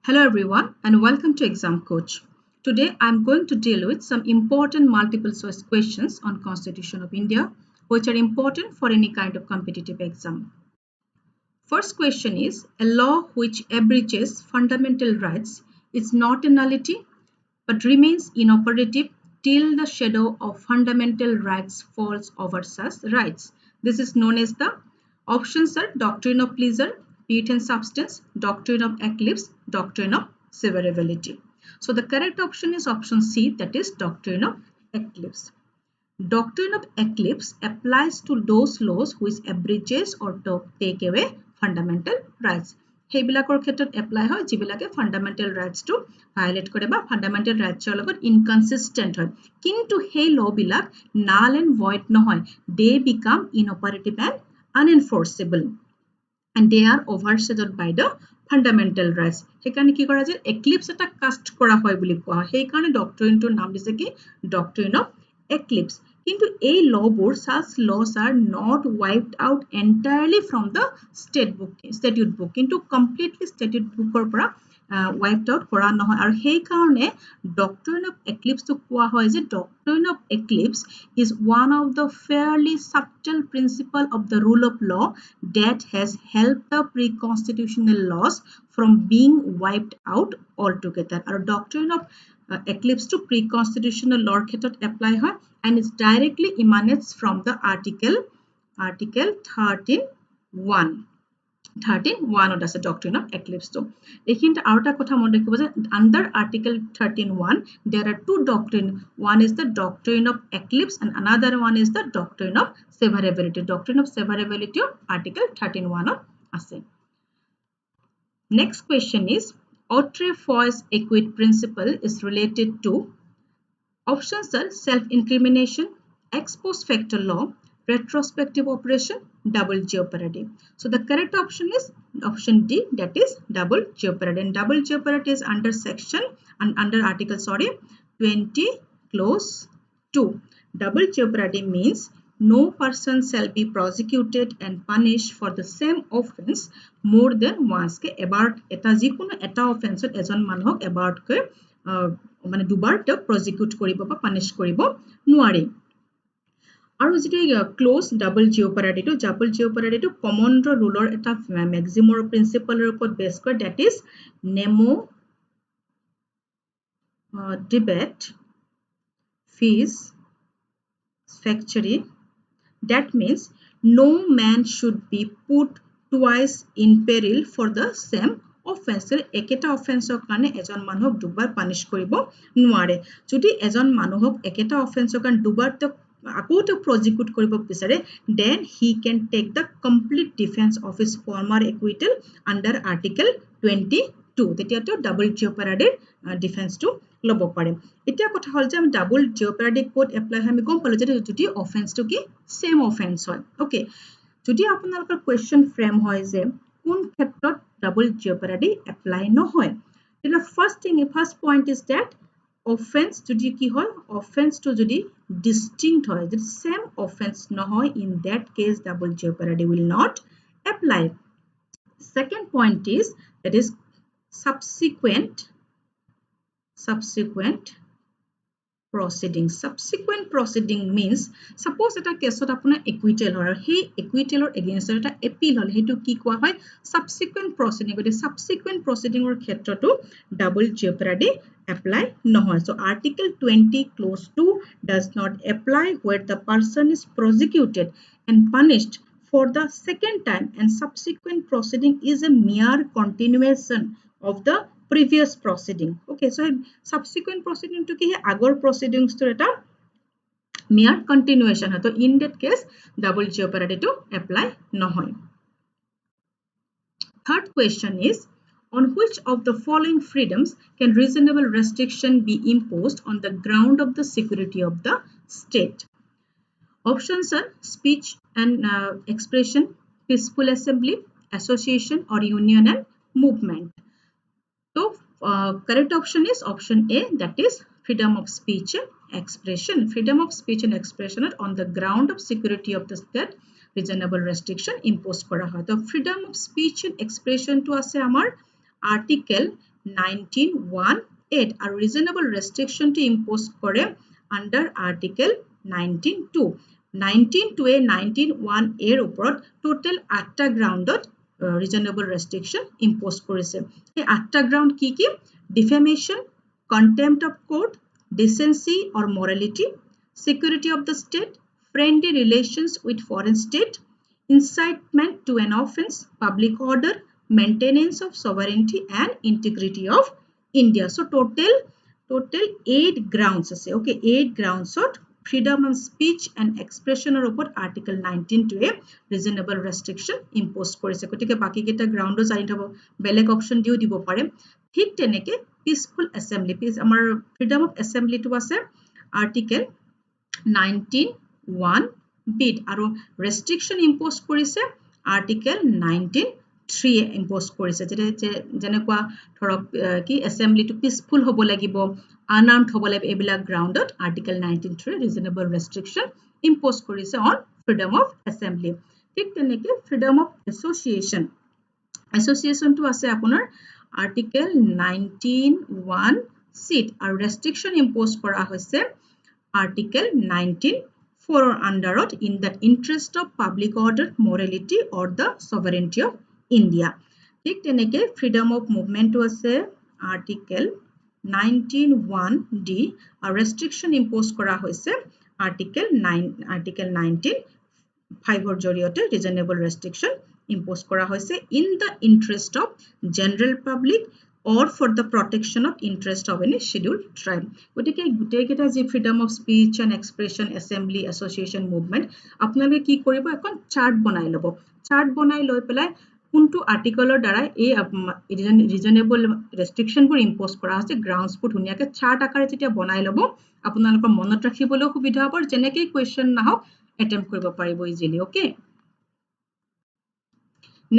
Hello everyone and welcome to Exam Coach. Today I am going to deal with some important multiple choice questions on Constitution of India which are important for any kind of competitive exam. First question is, a law which abridges fundamental rights is not a nullity but remains inoperative till the shadow of fundamental rights falls over such rights. This is known as the options are doctrine of pleasure, pete and substance, doctrine of eclipse, doctrine of severability. So the correct option is option C, that is doctrine of eclipse. Doctrine of eclipse applies to those laws which abridges or take away fundamental rights. সেইবিলাকৰ ক্ষেত্ৰত apply হয় যিবিলাকে fundamental ৰাইটছটো violet কৰে বা fundamental ৰাইটছৰ লগত inconsistent হয় কিন্তু সেই ল বিলাক নাল এণ্ড ভইড নহয়, they become inoperative and unenforceable and they are overshadowed by the fundamental rights. সেইকাৰণে কি কৰা যায়, এক্লিপছ এটা কাষ্ট কৰা হয় বুলি কোৱা হয়, সেইকাৰণে ডক্ট্ৰিনটোৰ নাম দিছে কি ডক্ট্ৰিন অফ eclipse. কিন্তু এই lawবোৰ such laws are not wiped out entirely from the statute book কিন্তু completely statute bookৰ পৰা wiped out কৰা নহয় আৰু সেই কাৰণে doctrine of eclipse টো কোৱা হয় যে doctrine of eclipse is one of the fairly subtle principle of the rule of law that has helped the pre-constitutional laws from being wiped out altogether. আৰু doctrine of eclipse to pre-constitutional law ক্ষেত্ৰত apply হয় and it directly emanates from the article 13(1). 13(1) ত আছে doctrine of eclipse টো। এইখিনিতে আৰু এটা কথা মনত ৰাখিব যে under article 13(1) there are two doctrine. One is the doctrine of eclipse and another one is the doctrine of severability. Doctrine of severability article 13(1) ত আছে। Next question is, Autrefoy's equity principle is related to options are self-incrimination, ex post facto law, retrospective operation, double jeopardy. So the correct option is option D, that is double jeopardy. And double jeopardy is under section and under article 20 clause 2. Double jeopardy means no person shall be prosecuted and punished for the same offense more than once. এবাৰ এটা যিকোনো এটা অফেন্সত এজন মানুহক এবাৰতকৈ মানে দুবাৰ তেওঁক প্ৰজিকিউট কৰিব বা পানিশ কৰিব নোৱাৰি। আৰু যেটো ক্লোজ ডাবল জিঅপাৰিটি টো কমন ৰুলৰ এটা ম্যাক্সিমৰ প্ৰিন্সিপলৰ ওপৰত বেস কৰে, দ্যাট ইজ নেমো ডিবেট ফিজ factory. That means no man should be put twice in peril for the same offense. একেটা অফেন্সৰ কাৰণে এজন মানুহক দুবাৰ পানিশ কৰিব নোৱাৰে। যদি এজন মানুহক একেটা অফেন্সৰ কাৰণে দুবাৰ আকৌ প্ৰজিকিউট কৰিব বিচাৰে, then he can take the complete defense of his former acquittal under article 22. তেতিয়াতো ডাবল জিঅপাৰিটিৰ ডিফেন্সটো লব পাৰে। এতিয়া কথা হল যে আমি ডাবল জিঅপাৰিটি কোড এপ্লাই হয় আমি গম পালো যে যদি অফেন্সটো কি সেম অফেন্স হয়। ওকে, যদি আপোনালোকৰ কোৱেশ্চন ফ্ৰেম হয় যে কোন ক্ষেত্ৰত ডাবল জিঅপাৰিটি এপ্লাই নহয়, তেতিয়াহলে first point is that offence যদি কি হয়, অফেন্সটো যদি ডিস্টিংক্ট হয়, যদি সেম অফেন্স নহয়, in that case double jeopardy will not apply. Second point is that is subsequent proceeding. Subsequent proceeding means suppose এটা কেছত আপোনাৰ equital হয়, সেই equitalৰ against এটা appeal হল, হেতু কি কোৱা হয় subsequent proceeding. গতি subsequent proceeding ৰ ক্ষেত্ৰটো double jeopardy apply নহয়। So article 20 clause 2 does not apply where the person is prosecuted and punished for the second time and subsequent proceeding is a mere continuation of the previous proceeding. Okay, so subsequent proceeding to ki agor proceedings to eta mere continuation hai, to in that case double jeopardy to apply nohoy. Third question is, on which of the following freedoms can reasonable restriction be imposed on the ground of the security of the state? Options are speech and expression, peaceful assembly, association or union and movement. So correct option is option A, that is freedom of speech and expression. Freedom of speech and expression on the ground of security of the state reasonable restriction imposed kora hoy. So freedom of speech and expression to ase amar article 1918 আৰু reasonable restriction to impose কৰে under article 19(2) 19(2) 19(1) এৰ ওপৰত total 8টা গ্ৰাউণ্ডত reasonable restriction impose কৰিছে এই 8টা ground কি কি defamation contempt of court decency or morality security of the state friendly relations with foreign state incitement to an offense public order maintenance of sovereignty and integrity of India so total 8 grounds আছে okay 8 grounds of freedom of speech and expression or upon article 19 to a reasonable restriction imposed কৰিছে গতিকে বাকি কেটা গ্ৰাউণ্ডো জানি থব বেলেগ option দিও দিব পাৰে ঠিক তেনেকে peaceful assembly আমাৰ freedom of assembly to আছে article 19(1) bit আৰু restriction imposed কৰিছে article 19(3) imposed কৰিছে যেনেকুৱা ধৰক কি assembly to peaceful হ'ব লাগিব unarmed হ'ব লাগিব এইবিলাক গ্ৰাউণ্ডত article 19(3) reasonable restriction imposed কৰিছে on freedom of assembly ঠিক তেনেকে freedom of association to আছে আপোনাৰ article 19(1) sit আৰু restriction imposed কৰা হৈছে article 19(4) under in the interest of public order morality or the sovereignty of India ঠিক তেনেকে freedom of movement to আছে article 19(1) d আৰু restriction imposed কৰা হৈছে article 19(5) জৰিয়তে reasonable restriction imposed কৰা হৈছে in the interest of general public or for the protection of interest of any scheduled tribe গতিকে গুটেই কেটা যে freedom of speech and expression assembly association movement আপোনালোকে কি কৰিব এখন চাৰ্ট বনাই ল'ব চাৰ্ট বনাই লৈ পেলাই কোনটো আৰ্টিকলৰ দ্বাৰা এই reasonable restriction বোৰ impose কৰা হৈছে grounds বোৰ ধুনিয়াকে চাৰ্ট আকাৰে যেতিয়া বনাই ল'ব আপোনালোকৰ মনত ৰাখিবলৈ সুবিধা হ'ব যেনেকৈ question নাহক attempt কৰিব পাৰিব easily okay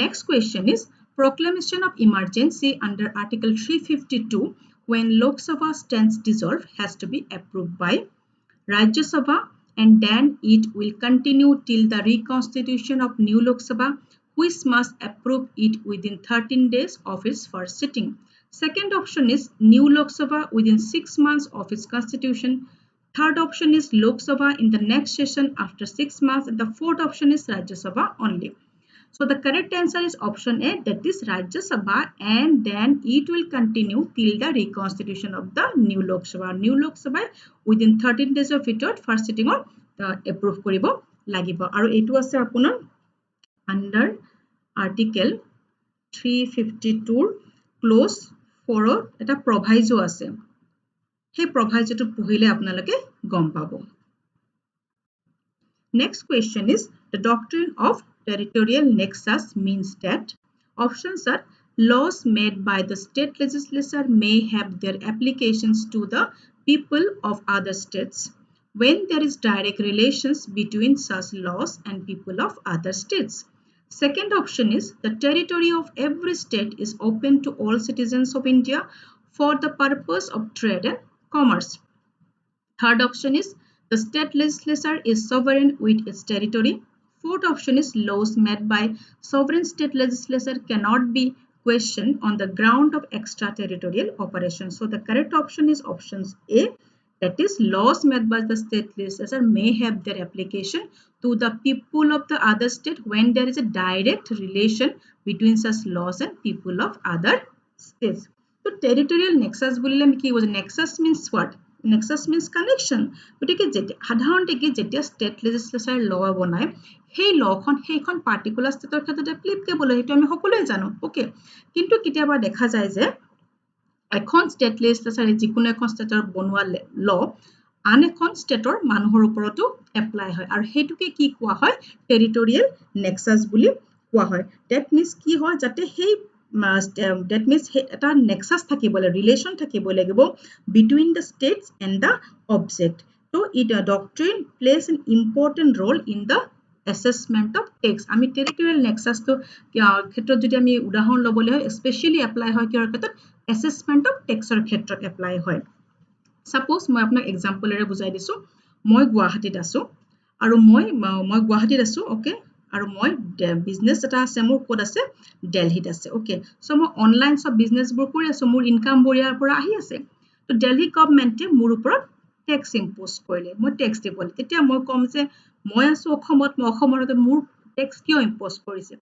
next question is proclamation of emergency under article 352 when Lok Sabha stands dissolved has to be approved by Rajya Sabha and then it will continue till the reconstitution of new Lok Sabha which must approve it within 13 days of its first sitting. Second option is new Lok Sabha within 6 months of its constitution. Third option is Lok Sabha in the next session after 6 months and the fourth option is Rajya Sabha only. So the correct answer is option A that is Rajya Sabha and then it will continue till the reconstitution of the new Lok Sabha. New Lok Sabha within 13 days of it first sitting on approve কৰিব লাগিব আৰু এটো আছে আপোনাৰ under article 352 clause 4 এটা proviso আছে সেই proviso পঢ়িলে আপোনালোকে গম পাব Next question is the doctrine of territorial nexus means that options are laws made by the state legislature may have their applications to the people of other states when there is direct relations between such laws and people of other states. Second option is the territory of every state is open to all citizens of India for the purpose of trade and commerce. Third option is the state legislature is sovereign with its territory. Fourth option is laws made by sovereign state legislature cannot be questioned on the ground of extraterritorial operations. So the correct option is options A that is laws made by the state legislature may have their application to the people of the other state when there is a direct relation between such laws and people of other states. So territorial nexus বুলিলে কি বুঝে nexus means what? Nexus means connection. গতিকে সাধাৰণতে কি যেতিয়া state legislature law বনায় সেই lawখন সেইখন particular stateৰ ক্ষেত্ৰত applicable সেইটো আমি সকলোৱে জানো ওকে কিন্তু কেতিয়াবা দেখা যায় যে এখন state legislature যিকোনো এখন stateৰ বনোৱা law আন এখন stateৰ মানুহৰ ওপৰতো apply হয় আৰু হেতুকে কি কোৱা হয় territorial nexus বুলি কোৱা হয় that means কি হয় যাতে সেই that means এটা nexus থাকিবলে relation থাকিব লাগিব between the states and the object so it doctrine plays an important role in the assessment of tax আমি territorial nexus তো ক্ষেত্ৰত যদি আমি উদাহৰণ লবলৈ হয় especially apply হয় কিহৰ ক্ষেত্ৰত assessment of tax ৰ ক্ষেত্ৰত apply হয় suppose মই আপোনাক example এৰে বুজাই দিছো মই গুৱাহাটীত আছো আৰু মই গুৱাহাটীত আছো ওকে আৰু মই বিজনেছ এটা আছে মোৰ ক'ত আছে দিল্লীত আছে ওকে সো মই অনলাইন সব বিজনেছবোৰ কৰি আছো মোৰ ইনকামবোৰ ইয়াৰ পৰা আহি আছে তো দিল্লী গভৰ্নমেণ্টে মোৰ ওপৰত টেক্স ইম্প'জ কৰিলে মই টেক্স দিবলৈ তেতিয়া মই ক'ম যে মই আছো অসমত মই অসমতে মোৰ টেক্স কিয় ইম্প'জ কৰিছে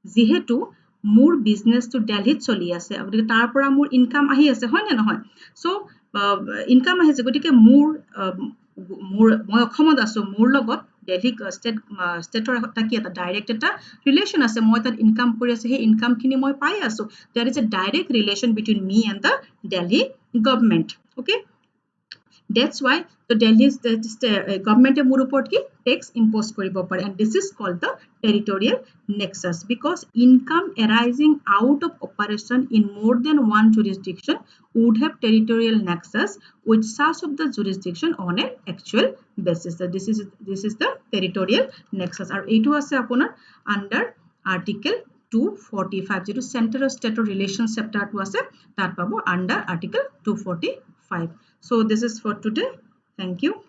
যিহেতু মোৰ বিজনেছটো দিল্লীত চলি আছে গতিকে তাৰ পৰা মোৰ ইনকাম আহি আছে হয় নে নহয় সো ইনকাম আহিছে গতিকে মোৰ মই অসমত আছো মোৰ লগত দিল্লী ষ্টেটৰ কি এটা ডাইৰেক্ট এটা ৰিলেশ্যন আছে মই তাত ইনকাম কৰি আছো সেই ইনকামখিনি মই পাই আছো there is a direct relation between me and the Delhi government okay That's why the Delhi government মোৰ ওপৰত কি tax impose কৰিব পাৰে and this is called the territorial nexus because income arising out of operation in more than one jurisdiction would have territorial nexus with such of the jurisdiction on an actual basis. So this is the territorial nexus আৰু এইটো আছে আপোনাৰ under article 245 যেটো center of state relation chapter টো আছে তাত পাব under article 245 So this is for today. Thank you.